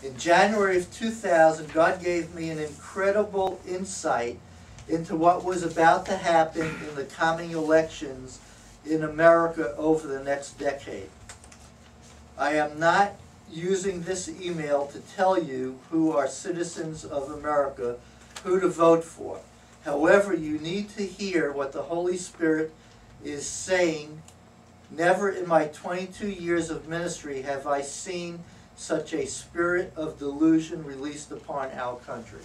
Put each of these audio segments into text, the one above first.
In January of 2000, God gave me an incredible insight into what was about to happen in the coming elections in America over the next decade. I am not using this email to tell you who are citizens of America, who to vote for. However, you need to hear what the Holy Spirit is saying. Never in my 22 years of ministry have I seen such a spirit of delusion released upon our country.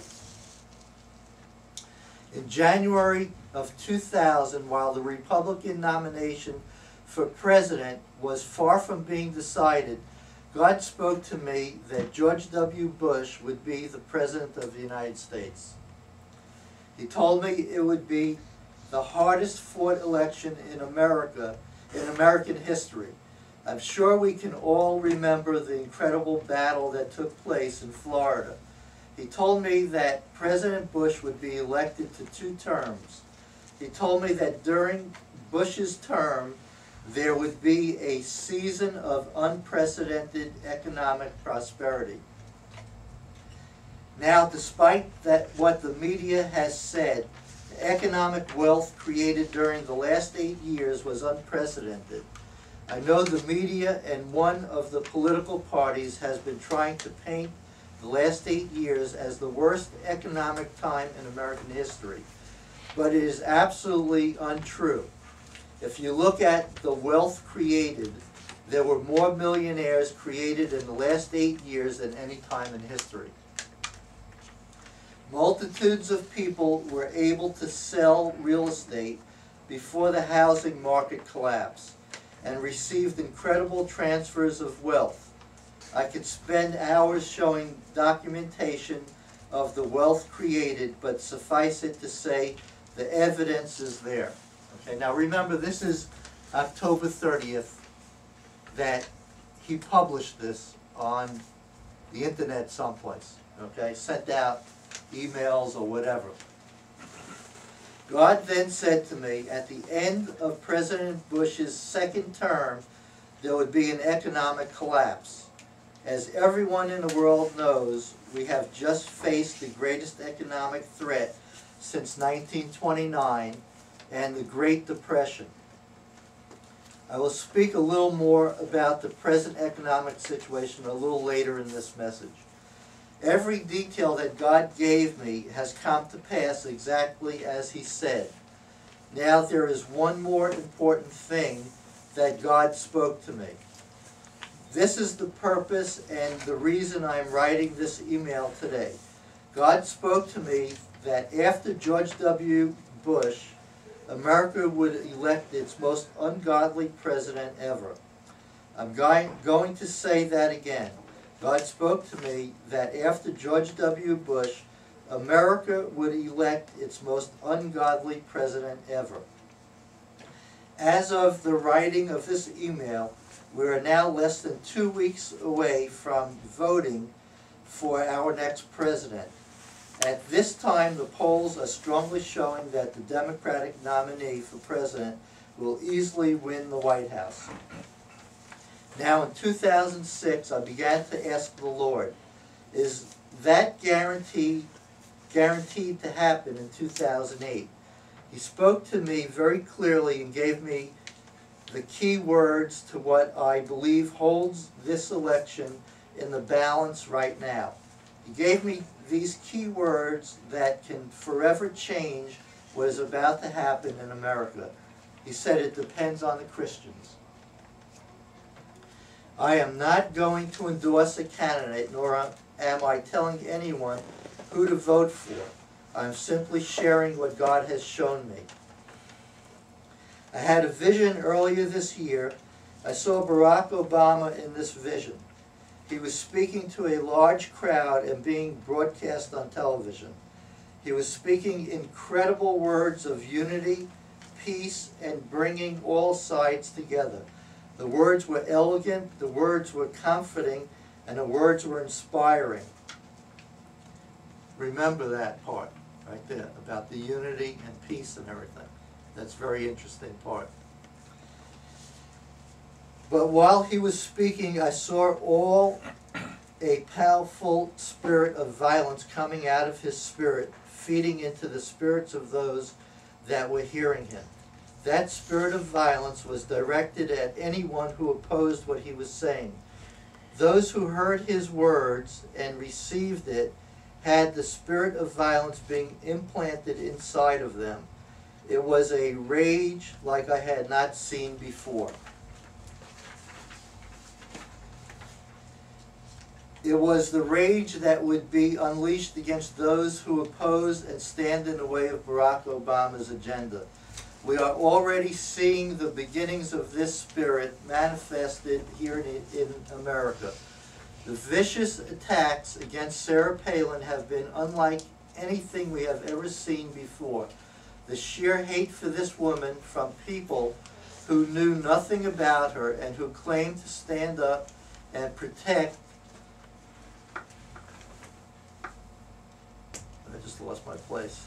In January of 2000, while the Republican nomination for president was far from being decided, God spoke to me that George W. Bush would be the President of the United States. He told me it would be the hardest fought election in America, in American history. I'm sure we can all remember the incredible battle that took place in Florida. He told me that President Bush would be elected to 2 terms. He told me that during Bush's term, there would be a season of unprecedented economic prosperity. Now, despite what the media has said, the economic wealth created during the last 8 years was unprecedented. I know the media and one of the political parties has been trying to paint the last 8 years as the worst economic time in American history, but it is absolutely untrue. If you look at the wealth created, there were more millionaires created in the last 8 years than any time in history. Multitudes of people were able to sell real estate before the housing market collapsed and received incredible transfers of wealth. I could spend hours showing documentation of the wealth created, but suffice it to say the evidence is there. Okay, now remember, this is October 30th that he published this on the internet someplace, okay, sent out emails or whatever. God then said to me, at the end of President Bush's 2nd term, there would be an economic collapse. As everyone in the world knows, we have just faced the greatest economic threat since 1929 and the Great Depression. I will speak a little more about the present economic situation a little later in this message. Every detail that God gave me has come to pass exactly as He said. Now there is one more important thing that God spoke to me. This is the purpose and the reason I'm writing this email today. God spoke to me that after George W. Bush, America would elect its most ungodly president ever. I'm going to say that again. God spoke to me that after George W. Bush, America would elect its most ungodly president ever. As of the writing of this email, we are now less than 2 weeks away from voting for our next president. At this time, the polls are strongly showing that the Democratic nominee for president will easily win the White House. Now in 2006, I began to ask the Lord, is that guaranteed to happen in 2008? He spoke to me very clearly and gave me the key words to what I believe holds this election in the balance right now. He gave me these key words that can forever change what is about to happen in America. He said it depends on the Christians. I am not going to endorse a candidate, nor am I telling anyone who to vote for. I'm simply sharing what God has shown me. I had a vision earlier this year. I saw Barack Obama in this vision. He was speaking to a large crowd and being broadcast on television. He was speaking incredible words of unity, peace, and bringing all sides together. The words were elegant, the words were comforting, and the words were inspiring. Remember that part right there about the unity and peace and everything. That's a very interesting part. But while he was speaking, I saw all a powerful spirit of violence coming out of his spirit, feeding into the spirits of those that were hearing him. That spirit of violence was directed at anyone who opposed what he was saying. Those who heard his words and received it had the spirit of violence being implanted inside of them. It was a rage like I had not seen before. It was the rage that would be unleashed against those who oppose and stand in the way of Barack Obama's agenda. We are already seeing the beginnings of this spirit manifested here in America. The vicious attacks against Sarah Palin have been unlike anything we have ever seen before. The sheer hate for this woman from people who knew nothing about her and who claimed to stand up and protect. I just lost my place.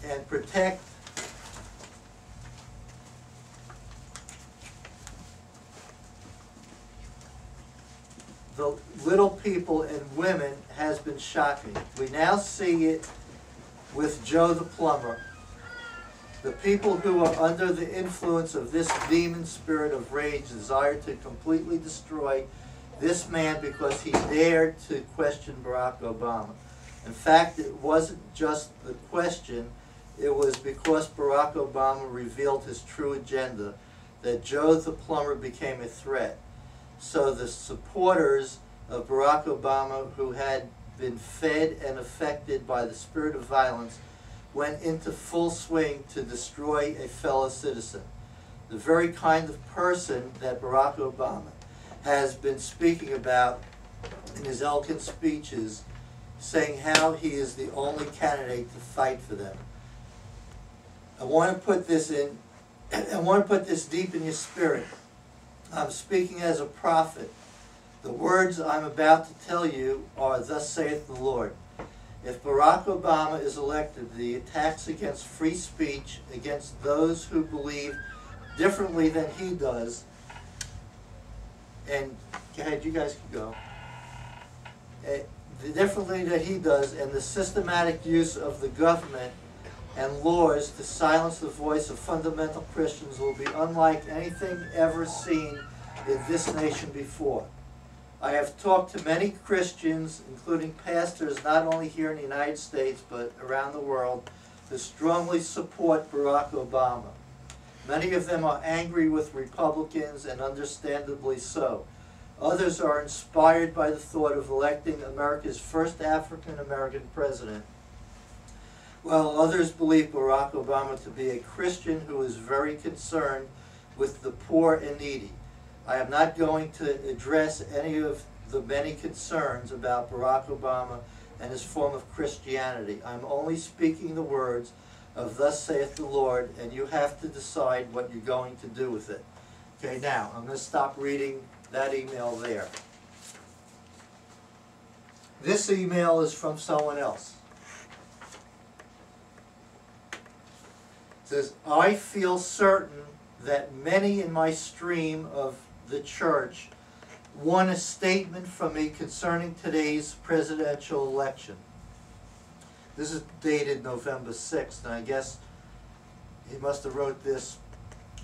and protect the little people and women has been shocking. We now see it with Joe the plumber. The people who are under the influence of this demon spirit of rage desire to completely destroy this man because he dared to question Barack Obama. In fact, it wasn't just the question, it was because Barack Obama revealed his true agenda that Joe the plumber became a threat. So the supporters of Barack Obama, who had been fed and affected by the spirit of violence, went into full swing to destroy a fellow citizen. The very kind of person that Barack Obama has been speaking about in his eloquent speeches, saying how he is the only candidate to fight for them. I want to put this deep in your spirit. I'm speaking as a prophet. The words I'm about to tell you are, "Thus saith the Lord." If Barack Obama is elected, the attacks against free speech, against those who believe differently than he does, and go ahead, you guys can go. Differently than he does, and the systematic use of the government and laws to silence the voice of fundamental Christians will be unlike anything ever seen in this nation before. I have talked to many Christians, including pastors not only here in the United States but around the world, who strongly support Barack Obama. Many of them are angry with Republicans, and understandably so. Others are inspired by the thought of electing America's first African-American president, while others believe Barack Obama to be a Christian who is very concerned with the poor and needy. I am not going to address any of the many concerns about Barack Obama and his form of Christianity. I'm only speaking the words of "Thus saith the Lord," and you have to decide what you're going to do with it. Okay, now, I'm going to stop reading that email there. This email is from someone else. It says, "I feel certain that many in my stream of the church want a statement from me concerning today's presidential election." This is dated November 6th, and I guess he must have wrote this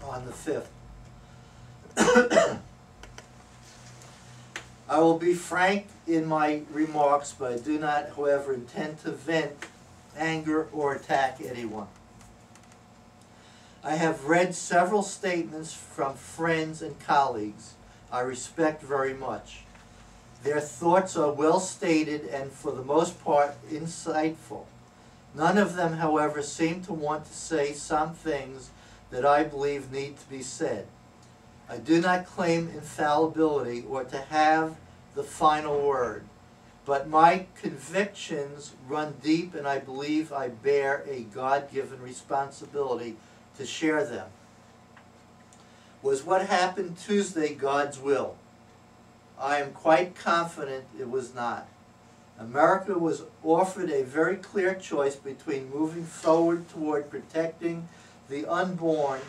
on the 5th. I will be frank in my remarks, but I do not, however, intend to vent anger or attack anyone. I have read several statements from friends and colleagues I respect very much. Their thoughts are well stated and for the most part insightful. None of them, however, seem to want to say some things that I believe need to be said. I do not claim infallibility or to have the final word, but my convictions run deep, and I believe I bear a God-given responsibility to share them. Was what happened Tuesday God's will? I am quite confident it was not. America was offered a very clear choice between moving forward toward protecting the unborn